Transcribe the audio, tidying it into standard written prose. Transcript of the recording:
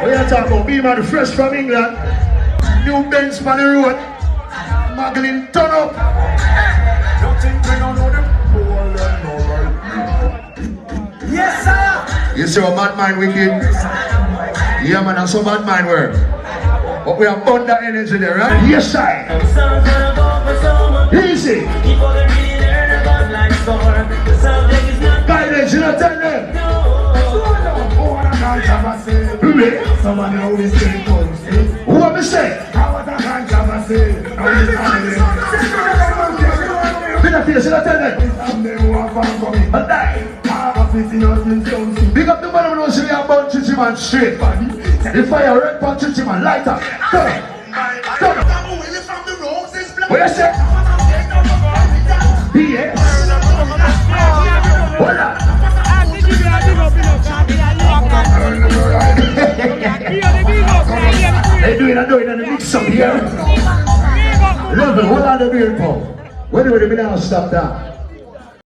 We are talking about me, man, fresh from England. New Benz on the road. Muggling turn up. Yes, sir. You see what bad mind wicked? Yeah, man, that's how bad mind work. But we have under energy there, right? Yes, sir. Easy. Guidance, you know, tell them. Someone always say who am I say? Face, you know, tell them. And die. Big up the man who knows we are about Chichi Man straight. The fire red for Chichi Man, light up. Turn up. Turn up. What you say? Yes. Hold on. They doing a mix up here. Level, hold on the beer pump. Where do we now stop that?